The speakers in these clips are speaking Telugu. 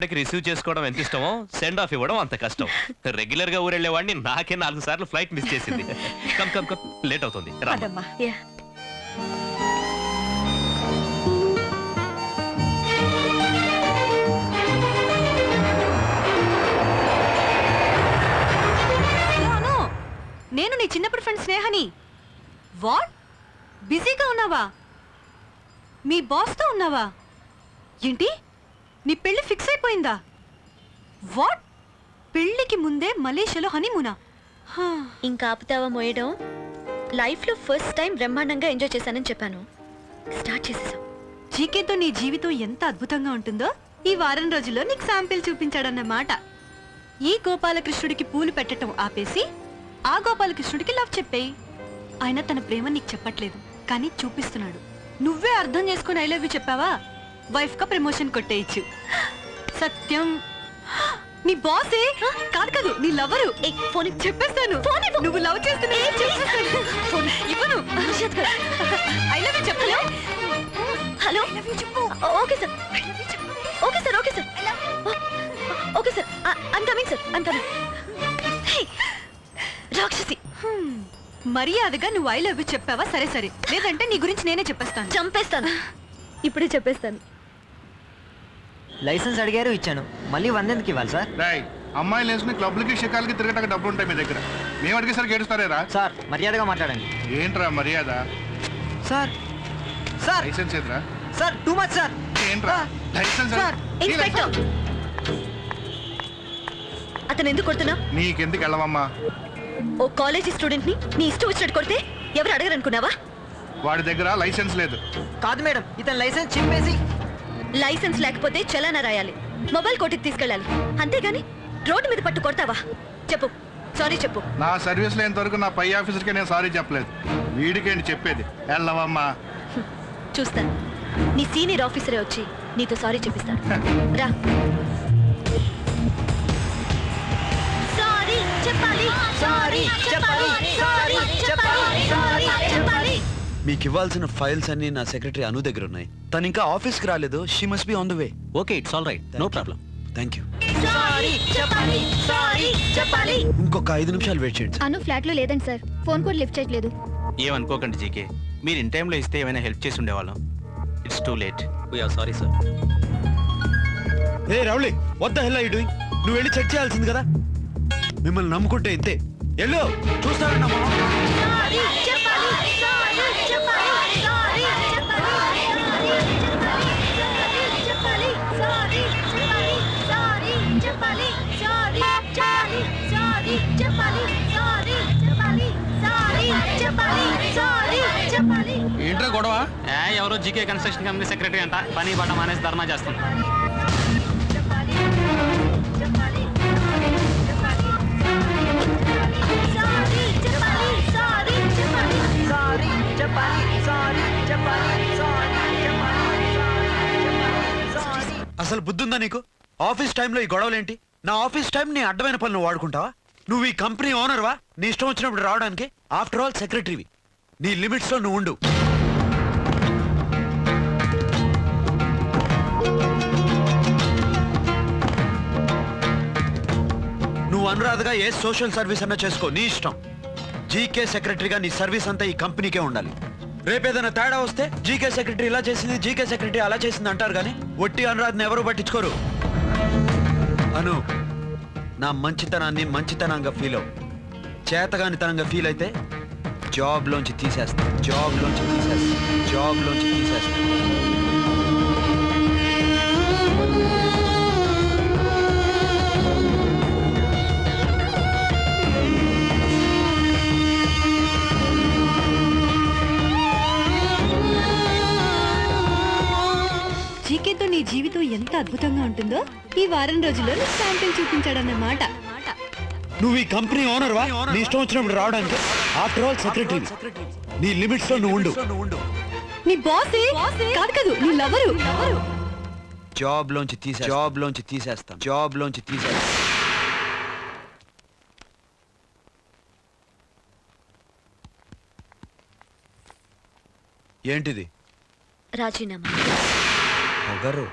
రిసీవ్ చేసుకోవడం ఎంత ఇష్టమో సెండ్ ఆఫ్ ఇవ్వడం అంత కష్టం. రెగ్యులర్ గా ఊరెళ్ళేవాడిని నాకే 4 సార్లు ఫ్లైట్ మిస్ చేసింది. కమ్ కమ్ కమ్ లేట్ అవుతుంది. నేను నీ చిన్నప్పుడు ఫ్రెండ్ స్నేహని. వాట్? బిజీగా ఉన్నావా? మీ బాస్తో ఉన్నావా? ఏంటి నీ పెళ్లి ఫిక్స్ అయిపోయిందా? వాట్? పెళ్లికి ముందే మలేషియాలో హనీమూనా? ఇంకా ఆపుతావా మోయడం? లైఫ్ లో ఫస్ట్ టైం బ్రహ్మాండంగా ఎంజాయ్ చేశానని చెప్పాను. స్టార్ట్ చేసేసాం. జీకేతో నీ జీవితం ఎంత అద్భుతంగా ఉంటుందో ఈ వారం రోజుల్లో నీకు శాంపిల్ చూపించాడన్నమాట. ఈ గోపాలకృష్ణుడికి పూలు పెట్టడం ఆపేసి ఆ గోపాలకృష్ణుడికి లవ్ చెప్పేయి. ఆయన తన ప్రేమ నీకు చెప్పట్లేదు, కానీ చూపిస్తున్నాడు. నువ్వే అర్థం చేసుకుని ఐ లవ్ యూ చెప్పావా, వైఫ్ కా ప్రమోషన్ కొట్టేయచ్చు. సత్యం నీ బాసే కాదు కాదు, నీ లవరు. ఫోన్ చెప్పేస్తాను. నువ్వు లవ్ చేస్తున్నా ఇవ్వను. ఐ లవ్ యూ చెప్పలే. Hello okay sir, okay sir, okay sir, okay sir, I'm coming sir, I'm coming. రాక్షసి, మర్యాదగా నువ్వు ఐ లవ్ యూ చెప్పావా? సరే సరే, లేదంటే నీ గురించి నేనే చెప్పేస్తాను. చంపేస్తాను, ఇప్పుడే చెప్పేస్తాను. లైసెన్స్ అడిగారు, ఇచ్చాను. మళ్ళీ 100 ఎందుకు ఇవ్వాలి సార్? అమ్మాయిలు వేసుకుని క్లబ్లకి షికాలకి తిరగటానికి డబ్బులు ఉంటాయి మీ దగ్గర. మేము అడిగేసరికి ఏడుస్తారేరా? సార్ మర్యాదగా మాట్లాడండి. ఏంట్రా మర్యాద? సార్ సార్ లైసెన్స్ ఏదిరా? Sir too much sir. ఏంట్రా లైసెన్స్? ఇన్స్పెక్టర్, అతను ఎందుకు కొడుతున్నా? నీకెందుకు వెళ్ళవమ్మా? ఓ కాలేజీ స్టూడెంట్ ని నీ ఇష్టం వచ్చినట్టు కొడితే ఎవరు అడగరనుకున్నావా? వాడి దగ్గర లైసెన్స్ లేదు. కాదు మేడం, ఇతను లైసెన్స్ చింపేసి. లైసెన్స్ లేకపోతే చలానా రాయాలి, మొబైల్ కోర్టుకి తీసుకెళ్ళాలి. అంతేగాని రోడ్డు మీద పట్టు కొడతావా? చెప్పు, సారీ చెప్పు. నా సర్వీస్ లేనంత వరకు నా పై ఆఫీసర్కి నేను సారీ చెప్పలేదు. వీడికేంటి చెప్పేది? వెళ్ళవమ్మా. చూస్తాను, నీ సీనియర్ ఆఫీసరే వచ్చి నీతో సారీ చెప్పిస్తాను. రా. సారీ చెప్పాలి, సారీ చెప్పాలి, సారీ చెప్పాలి, సారీ చెప్పాలి. మీకు ఇవ్వాల్సిన ఫైల్స్ అన్ని నా సెక్రటరీ అను దగ్గర ఉన్నాయి. తను ఇంకా ఆఫీస్కి రాలేదు. She must be on the way. Okay, it's all right, no problem. Thank you. Sorry చెప్పాలి, సారీ చెప్పాలి. ఇంకొక 5 నిమిషాలు వెయిట్ చేయండి. అను ఫ్లాట్ లో లేదండి సార్, ఫోన్ కూడా లిఫ్ట్ చేయట్లేదు. ఏమనుకోకండి జీకే, మీరు ఇన్ టైంలో ఇస్తే ఏమైనా హెల్ప్ చేసి ఉండేవాళ్ళం. It's too late. We're sorry sir. ఏ రౌలీ, what the hell are you doing? నువ్వు వెళ్ళి చెక్ చేయాల్సింది కదా. మిమ్మల్ని నమ్ముకుంటే ఇంతే. ఎల్లో చూస్తానన్నా. సారీ చెప్పాలి, సారీ చెప్పాలి, సారీ చెప్పాలి, సారీ చెప్పాలి, సారీ చెప్పాలి, సారీ చెప్పాలి, సారీ చెప్పాలి, సారీ చెప్పాలి, సారీ చెప్పాలి, సారీ చెప్పాలి. ఏంట్రా గొడవ? ఎవరో జీకే కన్స్ట్రక్షన్ కంపెనీ సెక్రటరీ అంట పని పడ్డ మానేసి ధర్నా చేస్తుంది. అసలు బుద్ధుందా నీకు? ఆఫీస్ టైంలో ఈ గొడవలేంటి? నా ఆఫీస్ టైం నీ అడ్డమైన పనులు వాడుకుంటావా? నువ్వు ఈ కంపెనీ ఓనర్వా? నీ ఇష్టం వచ్చినప్పుడు రావడానికి? ఆఫ్టర్ ఆల్ సెక్రటరీవి. నీ లిమిట్స్ లో నువ్వు ఉండు. నువ్వు అనురాధగా ఏ సోషల్ సర్వీస్ అన్నా చేసుకో, నీ ఇష్టం. జీకే సెక్రటరీగా నీ సర్వీస్ అంతా ఈ కంపెనీకే ఉండాలి. రేపేదైనా తేడా వస్తే జీకే సెక్రటరీ ఇలా చేసింది, జీకే సెక్రటరీ అలా చేసింది అంటారు, కానీ ఒట్టి అనురాధని ఎవరు పట్టించుకోరు. అను, నా మంచితనాన్ని మంచితనంగా ఫీల్ అవు. చేతగానితనంగా ఫీల్ అయితే జాబ్లోంచి తీసేస్తా, జాబ్లోంచి తీసేస్తా, జాబ్లోంచి తీసేస్తా. జీకేతో నీ జీవితం ఎంత అద్భుతంగా ఉంటుందో ఈ వారం రోజుల్లో నీకు శాంపిల్ చూపించాడన్నమాట. నువ్వు ఈ కంపెనీ ఓనర్వా? నీ ఇష్టం వచ్చినప్పుడు రావడానికి? After all secretary. నీ లిమిట్స్ లో నువ్వు ఉండు. నీ బాసే కాదు కాదు, నీ లవరు. జాబ్లోంచి తీసేస్తాం, జాబ్లోంచి తీసేస్తాం. ఏంటిది? రాజీనామా. పొగరు.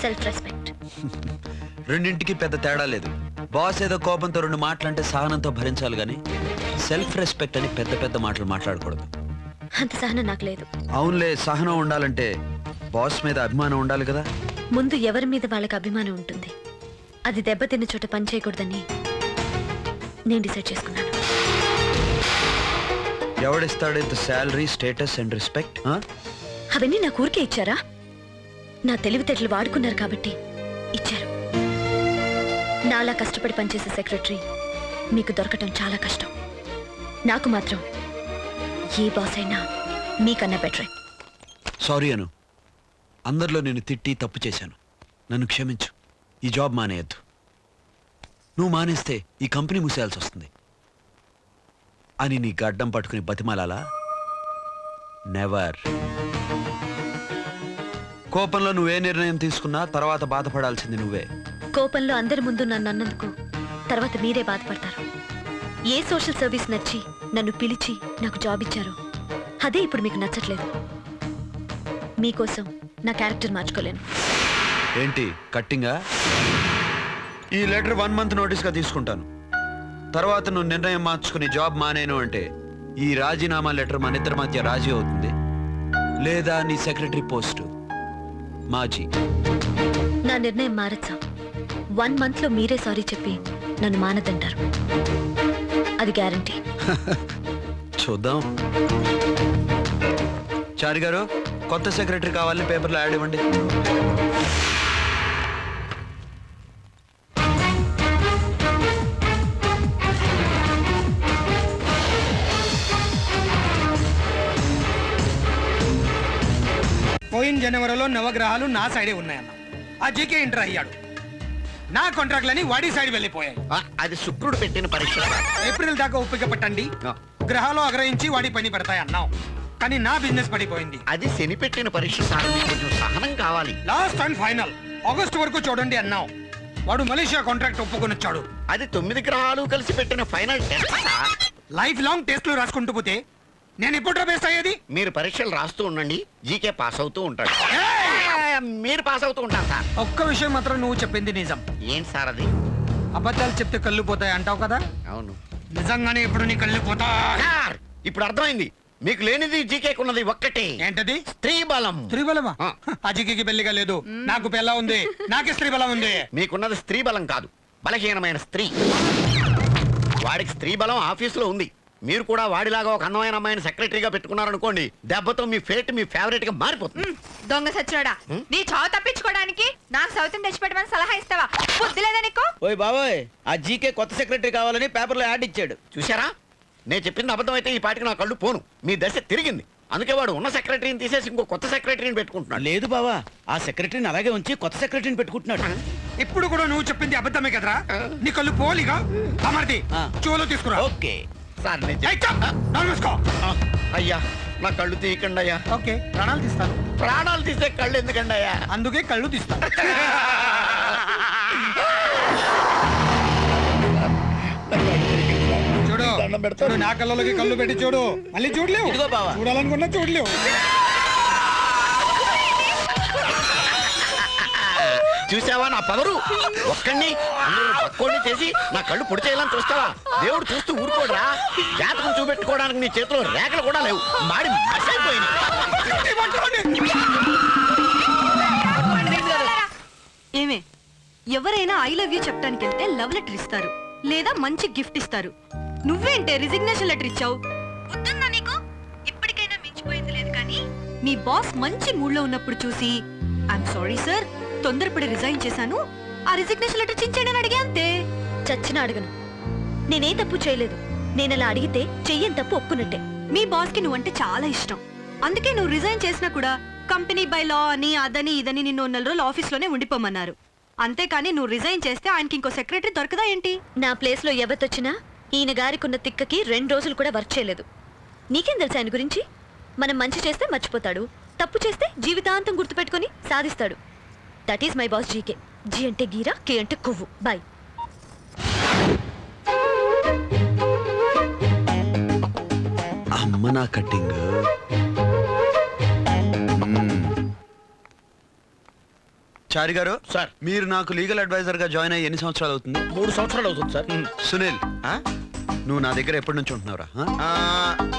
Self respect. రెండింటికి పెద్ద తేడా లేదు. బాస్ ఏదో కోపంతో 2 మాటలంటే సహనంతో భరించాలి గాని సెల్ఫ్ రెస్పెక్ట్ అని పెద్ద పెద్ద మాటలు మాట్లాడకూడదు. అంత సహనం నాకు లేదు. అవునులే, సహనం ఉండాలంటే బాస్ మీద అభిమానం ఉండాలి కదా. ముందు ఎవరి మీద వాళ్ళకి అభిమానం ఉంటుంది, అది దెబ్బతిన్న చోట పని చేయకూడదని నేను డిసైడ్ చేసుకున్నాను. ఎవడిస్తాడు ఇంత శాలరీ, స్టేటస్ అండ్ రెస్పెక్ట్? అవన్నీ నాకు ఊరికే ఇచ్చారా? నా తెలివితేటలు వాడుకున్నారు కాబట్టి ఇచ్చారు. నాలా కష్టపడి పనిచేసే సెక్రటరీ మీకు దొరకటం చాలా కష్టం. నాకు మాత్రం ఏ బాస్ అయినా మీకన్నా బెటరే. సారీ అను, అందరిలో నేను తిట్టి తప్పు చేశాను. నన్ను క్షమించు. ఈ జాబ్ మానేయద్దు. నువ్వు మానేస్తే ఈ కంపెనీ మూసేయాల్సి వస్తుంది అని నీ గడ్డం పట్టుకుని బతిమాలాలా? నెవర్. కోపంలో నువ్వే నిర్ణయం తీసుకున్నా తర్వాత బాధపడాల్సింది నువ్వే. కోపంలో అందరి ముందు నన్ను అన్నందుకు తర్వాత మీరే బాధపడతారు. ఏ సోషల్ సర్వీస్ నచ్చి నన్ను పిలిచి నాకు జాబ్ ఇచ్చారో అదే ఇప్పుడు మీకు నచ్చట్లేదు. మీకోసం నా క్యారెక్టర్ మార్చుకోలేను. ఏంటి కట్టింగా? ఈ లెటర్ 1 month నోటీస్గా తీసుకుంటాను. తర్వాత నువ్వు నిర్ణయం మార్చుకుని జాబ్ మానేను అంటే ఈ రాజీనామా లెటర్ మన ఇద్దరి మధ్య రాజీ అవుతుంది, లేదా నీ సెక్రటరీ పోస్టు మాజీ. నా నిర్ణయం మారచ్చా? 1 month లో మీరే సారీ చెప్పి నన్ను మానదంటారు. అది గ్యారంటీ. చూద్దాం. చారి గారు, కొత్త సెక్రటరీ కావాలని పేపర్లో యాడ్ ఇవ్వండి. పోయిన జనవరిలో నవగ్రహాలు నా సైడే ఉన్నాయన్న. ఆ జీకే ఎంటర్ అయ్యాడు. నా కాంట్రాక్ట్లని వాడి సైడ్ వెళ్ళిపోయాయి. అది శుక్రుడు పెట్టిన పరీక్ష. ఏప్రిల్ దాకా ఒప్పిక పట్టండి, గ్రహాలు అగ్రహించి వాడి పని పెడతాయి అన్నావు. కానీ నా బిజినెస్ పడిపోయింది. అది శని పెట్టిన పరీక్ష సార్, మీకు కొంచెం సహనం కావాలి. లాస్ట్ అండ్ ఫైనల్ ఆగస్ట్ వరకు చూడండి అన్నావు. వాడు మలేషియా కాంట్రాక్ట్ ఒప్పుకొని వచ్చాడు. అది 9 గ్రహాలు కలిసి పెట్టిన final test sir. Life long టెస్ట్లు రాసుకుంటూ పోతే నేను ఎప్పుడు బేస్ అయ్యేది? మీరు పరీక్షలు రాస్తూ ఉండండి, జీకే పాస్ అవుతూ ఉంటాడు. మీరు పాస్ అవుతూ ఉంటారు సార్. ఒక్క విషయం మాత్రం నువ్వు చెప్పింది నిజం. ఏంటి సార్ అది? అబద్ధాలు చెప్తే కళ్ళు పోతాయి అంటావు కదా, అవును నిజంగానే ఇప్పుడు నీ కళ్ళు పోతాయి. సార్, ఇప్పుడు అర్థమైంది. మీకు లేనిది జీకేకున్నది ఒక్కటే. ఏంటది? స్త్రీ బలం. స్త్రీ బలమా? ఆ. అజికి పెళ్లిగా లేదు, నాకు పెళ్ళ ఉంది, నాకే స్త్రీ బలం ఉంది. మీకున్నది స్త్రీ బలం కాదు, బలహీనమైన స్త్రీ. వాడికి స్త్రీ బలం ఆఫీసులో ఉంది. మీరు కూడా వాడిలాగా ఒక అందమైన అమ్మాయిని సెక్రటరీగా పెట్టుకున్నారనుకోండి, దెబ్బతో మీ ఫేట్ మీ ఫేవరెట్ గా మారిపోతుంది. దొంగ సచ్చినోడా, నీ చావు తప్పించుకోవడానికి నాకు సౌతిని తెచ్చిపెట్టమని సలహా ఇస్తావా? బుద్ధి లేదా నీకు? ఓయ్ బాబోయ్, ఆ జీకే కొత్త సెక్రటరీ కావాలని పేపర్లో యాడ్ ఇచ్చాడు. చూసారా, నేను చెప్పింది అబద్ధం అయితే ఈ పాటికి నా కళ్ళు పోను. మీ దశ తిరిగింది. అందుకే వాడు ఉన్న సెక్రటరీని తీసేసి ఇంకో కొత్త సెక్రటరీని పెట్టుకుంటున్నాడు. లేదు బావా, ఆ సెక్రటరీని అలాగే ఉంచి కొత్త సెక్రటరీని పెట్టుకుంటున్నాడు. ఇప్పుడు కూడా నువ్వు చెప్పింది అబద్ధమే కదరా? నీ కళ్ళు పోలిగా అమర్ది ఆ. చెవులో తీసుకురా. ఓకే సార్ నేను ఏయ్, చప్! నోరు మూసుకో. అయ్యా, నా కళ్ళు తీయకండి అయ్యా. ఓకే, ప్రాణాలు తీస్తాను. ప్రాణాలు తీసే కళ్ళు ఎందుకండి అయ్యా? అందుకే కళ్ళు తీస్తాను. చూడు దండం పెడతాను. చూడు, నా కళ్ళలోకి కళ్ళు పెట్టి చూడు. మళ్ళీ చూడలేవు. ఇదిగో బావా. చూడాలనుకున్నా చూడలేవు. చూసావా నా పవరు? ఒక్కడిని అందరూ పక్కోడిని చేసి నా కళ్ళు పొడి చేయాలని చూస్తావా? దేవుడు చూస్తూ ఊరుకోడరా. జాతకం చూపెట్టుకోవడానికి నీ చేతిలో రేఖలు కూడా లేవు. మాడి మసైపోయింది. ఏమే, ఎవరైనా ఐ లవ్ యూ చెప్పడానికి వెళ్తే లవ్ లెటర్ ఇస్తారు, లేదా మంచి గిఫ్ట్ ఇస్తారు. నువ్వేంటే రిజిగ్నేషన్ లెటర్ ఇచ్చావు? వద్దున్నా నీకు? ఇప్పటికైనా మించిపోయింది లేదు కానీ మీ బాస్ మంచి మూడ్ లో ఉన్నప్పుడు చూసి ఐఎమ్ సారీ సార్, తొందరపడి రిజైన్ చేశాను, ఆ రిజిగ్నేషన్ లెటర్ చించేయని అని అడిగా అంతే. చచ్చిన అడగను. నేనే తప్పు చేయలేదు. నేను అలా అడిగితే చెయ్యని తప్పు ఒప్పుకున్నట్టే. మీ బాస్ కి నువ్వంటే చాలా ఇష్టం, అందుకే నువ్వు రిజైన్ చేసినా కూడా కంపెనీ బై లా అని అదని ఇదని నిన్ను 4 రోజులు ఆఫీస్ లోనే ఉండిపోమన్నారు. అంతేకాని నువ్వు రిజైన్ చేస్తే ఆయనకి ఇంకో సెక్రటరీ దొరకదా ఏంటి? నా ప్లేస్ లో ఎవతొచ్చినా ఈయన గారికున్న తిక్కకి 2 రోజులు కూడా వర్క్ చేయలేదు. నీకేం తెలుసు ఆయన గురించి? మనం మంచి చేస్తే మర్చిపోతాడు, తప్పు చేస్తే జీవితాంతం గుర్తుపెట్టుకుని సాధిస్తాడు. That is my boss GK. G అంటే గీరా, కే అంటే కొవ్వు. బాయ్. అమ్మ నా కట్టింగ్. చారి గారు సార్. మీరు నాకు లీగల్ అడ్వైజర్ గా జాయిన్ అయ్యి ఎన్ని సంవత్సరాలు అవుతుంది? 3 సంవత్సరాలు అవుతుంది సార్. సునీల్ ఆ? నువ్వు నా దగ్గర ఎప్పటి నుంచి ఉంటున్నావురా? ఆ,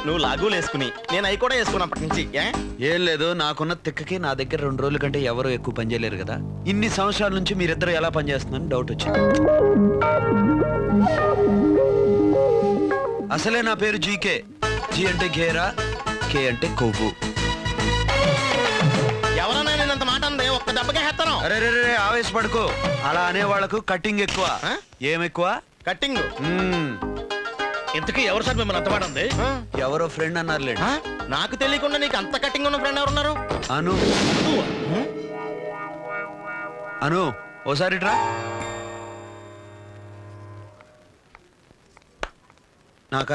నువ్వు లాగులు వేసుకుని నేను అవి కూడా వేసుకున్నప్పటి నుంచి ఏం లేదు, నాకున్న తిక్కకి నా దగ్గర 2 రోజుల కంటే ఎవరు ఎక్కువ పని చేయలేరు కదా. ఇన్ని సంవత్సరాల నుంచి మీరిద్దరు ఎలా పనిచేస్తున్నారని డౌట్ వచ్చింది. అసలే నా పేరు జీకే. జీ అంటే గేరా, కే అంటే కొవ్వు. ఎవరన్నా నేను అంత మాట అందే ఒక్క దెబ్బకే హెత్తను. అరే రే రే ఆవేశపడుకో. అలా అనే వాళ్ళకు కట్టింగ్ ఎక్కువ. ఆ? ఏం ఎక్కువ? కట్టింగ్. మ్మ్. ఇంతకీ ఎవరు సార్ మిమ్మల్ని అంత మాట అంది? ఎవరో ఫ్రెండ్ అన్నారులేండి. నాకు తెలియకుండా నీకు అంత కట్టింగ్ ఉన్న ఫ్రెండ్ ఎవరున్నారు? అను. అను ఓసారి రా. నాకు